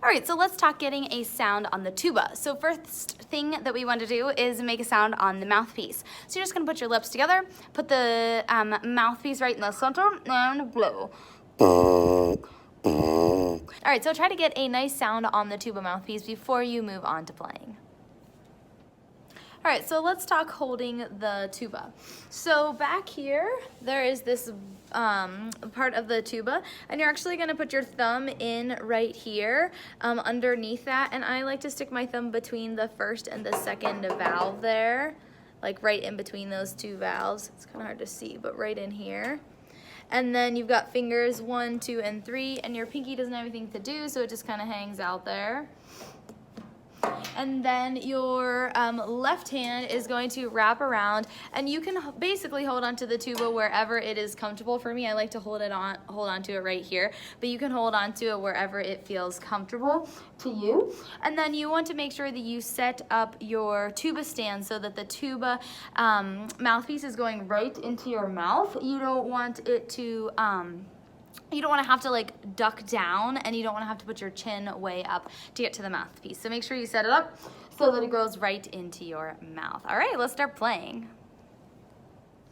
All right, so let's talk getting a sound on the tuba. So first thing that we want to do is make a sound on the mouthpiece. So you're just gonna put your lips together, put the mouthpiece right in the center, and blow. All right, so try to get a nice sound on the tuba mouthpiece before you move on to playing. All right, so let's talk holding the tuba. So back here, there is this part of the tuba, and you're actually gonna put your thumb in right here underneath that, and I like to stick my thumb between the first and the second valve there, like right in between those two valves. It's kind of hard to see, but right in here. And then you've got fingers 1, 2, and 3, and your pinky doesn't have anything to do, so it just kind of hangs out there. And then your left hand is going to wrap around, and you can basically hold onto the tuba wherever it is comfortable. For me, I like to hold on to it right here, but you can hold on to it wherever it feels comfortable to you. And then you want to make sure that you set up your tuba stand so that the tuba mouthpiece is going right into your mouth. You don't want it to you don't want to have to like duck down, and you don't want to have to put your chin way up to get to the mouthpiece. So make sure you set it up so that it goes right into your mouth. All right, let's start playing.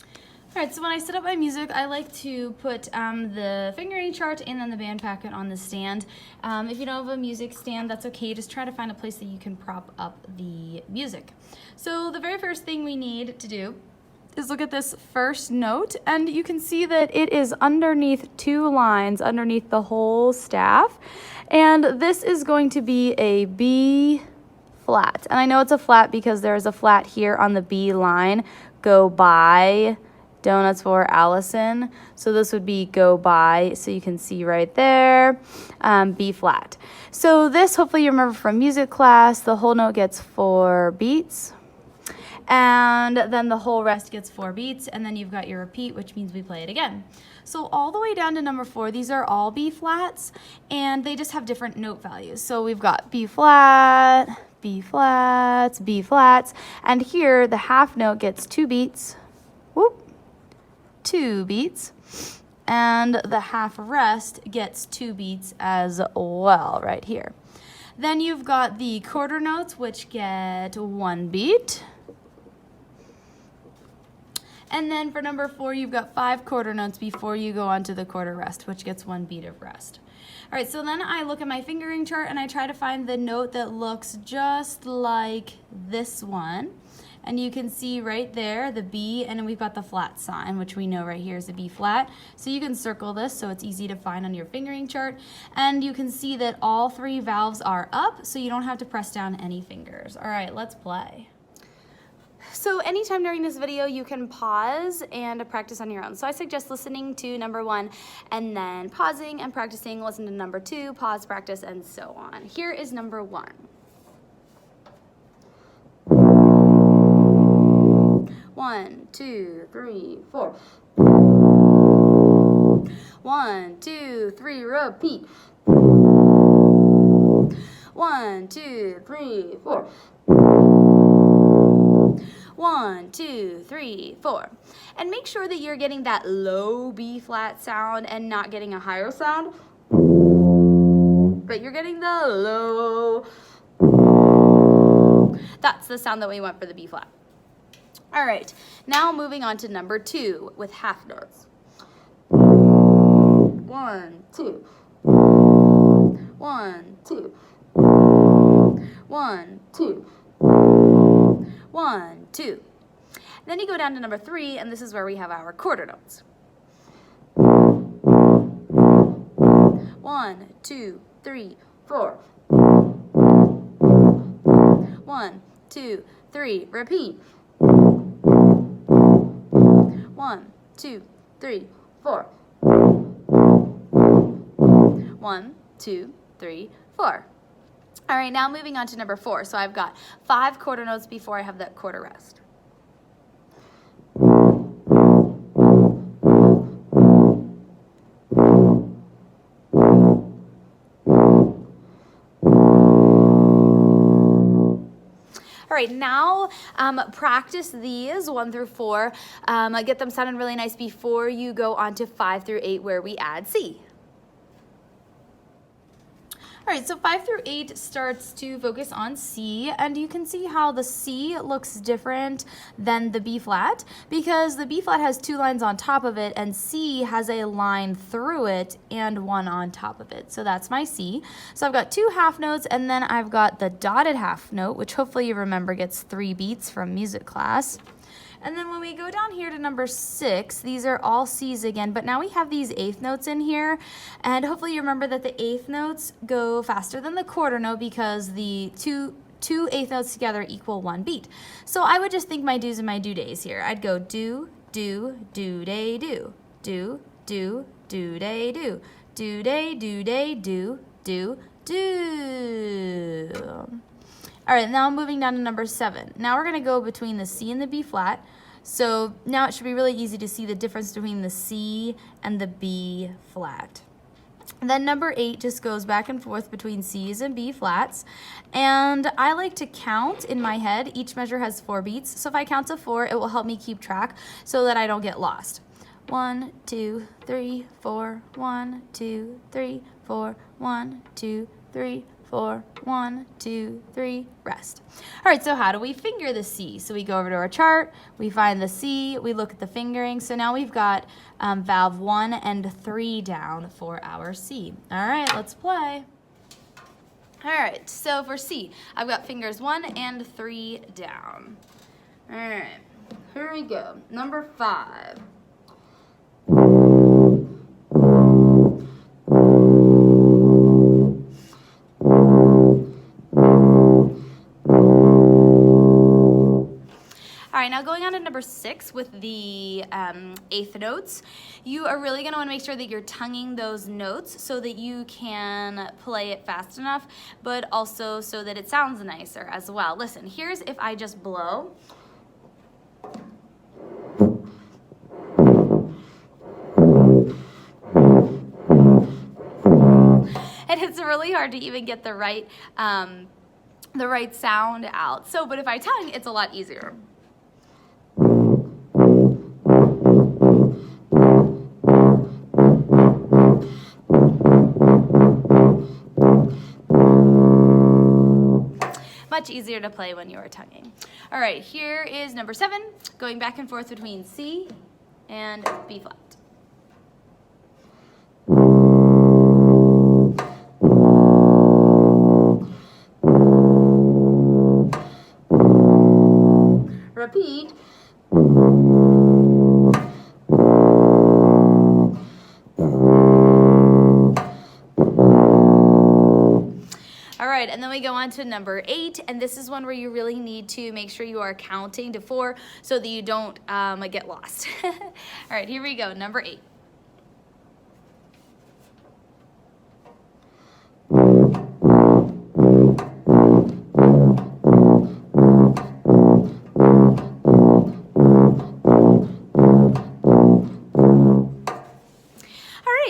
All right, so when I set up my music, I like to put the fingering chart and then the band packet on the stand. If you don't have a music stand, that's okay. Just try to find a place that you can prop up the music. So the very first thing we need to do is look at this first note, and you can see that it is underneath 2 lines underneath the whole staff, and this is going to be a B flat. And I know it's a flat because there's a flat here on the B line. Go by, donuts for Allison. So this would be go by, so you can see right there, B flat. So this, hopefully you remember from music class, the whole note gets 4 beats. And then the whole rest gets 4 beats, and then you've got your repeat, which means we play it again. So all the way down to number 4, these are all B flats, and they just have different note values. So we've got B flat, B flats, B flats, and here the half note gets 2 beats, whoop, 2 beats, and the half rest gets 2 beats as well right here. Then you've got the quarter notes, which get 1 beat. And then for number 4, you've got 5 quarter notes before you go on to the quarter rest, which gets 1 beat of rest. All right, so then I look at my fingering chart and I try to find the note that looks just like this one. And you can see right there the B, and then we've got the flat sign, which we know right here is a B flat. So you can circle this so it's easy to find on your fingering chart. And you can see that all 3 valves are up, so you don't have to press down any fingers. All right, let's play. So anytime during this video, you can pause and practice on your own. So I suggest listening to number 1 and then pausing and practicing, listen to number 2, pause, practice, and so on. Here is number 1. 1, 2, 3, 4. 1, 2, 3, repeat. 1, 2, 3, 4. 1, 2, 3, 4. And make sure that you're getting that low B flat sound and not getting a higher sound. But you're getting the low. That's the sound that we want for the B flat. All right, now moving on to number 2 with half notes. 1, 2. 1, 2. 1, 2. 1, 2. Then you go down to number 3, and this is where we have our quarter notes. 1, 2, 3, 4. 1, 2, 3, repeat. 1, 2, 3, 4. 1, 2, 3, 4. All right, now moving on to number 4. So I've got 5 quarter notes before I have that quarter rest. All right, now practice these 1 through 4. Get them sounding really nice before you go on to 5 through 8 where we add C. All right, so 5 through 8 starts to focus on C, and you can see how the C looks different than the B flat because the B flat has 2 lines on top of it and C has a line through it and 1 on top of it. So that's my C. So I've got 2 half notes and then I've got the dotted half note, which hopefully you remember gets 3 beats from music class. And then when we go down here to number 6, these are all C's again, but now we have these eighth notes in here, and hopefully you remember that the eighth notes go faster than the quarter note because the two eighth notes together equal 1 beat. So I would just think my do's and my do days here. I'd go do, do, do, day, do, do, do, do, day, do, do, day, do, day, do, do, do. All right, now I'm moving down to number 7. Now we're gonna go between the C and the B flat. So now it should be really easy to see the difference between the C and the B flat. And then number 8 just goes back and forth between C's and B flats. And I like to count in my head. Each measure has 4 beats. So if I count to 4, it will help me keep track so that I don't get lost. 1, 2, 3, 4, 1, 2, 3, 4, 1, 2, 3, 4, 1, 2, 3, rest. All right, so how do we finger the C? So we go over to our chart, we find the C, we look at the fingering. So now we've got valve 1 and 3 down for our C. All right, let's play. All right, so for C, I've got fingers 1 and 3 down. All right, here we go. Number 5. All right, now going on to number 6 with the eighth notes, you are really going to want to make sure that you're tonguing those notes so that you can play it fast enough, but also so that it sounds nicer as well. Listen, here's if I just blow. And it's really hard to even get the right sound out. So, but if I tongue, it's a lot easier. Much easier to play when you are tonguing. All right, here is number 7, going back and forth between C and B flat. Repeat. All right, and then we go on to number 8, and this is one where you really need to make sure you are counting to 4 so that you don't get lost. All right, here we go, number 8.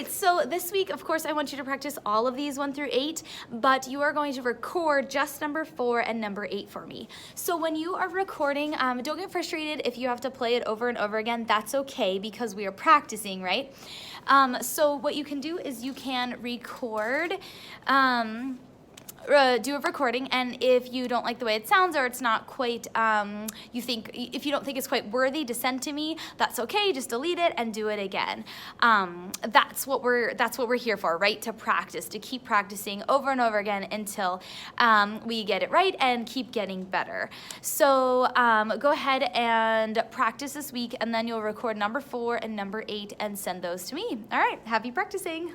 So this week, of course, I want you to practice all of these 1 through 8, but you are going to record just number 4 and number 8 for me. So when you are recording, don't get frustrated if you have to play it over and over again. That's okay because we are practicing, right? So what you can do is you can record, do a recording, and if you don't like the way it sounds or it's not quite, if you don't think it's quite worthy to send to me, that's okay. Just delete it and do it again. That's what we're here for, right? To practice, to keep practicing over and over again until we get it right and keep getting better. So go ahead and practice this week, and then you'll record number 4 and number 8 and send those to me. All right, happy practicing.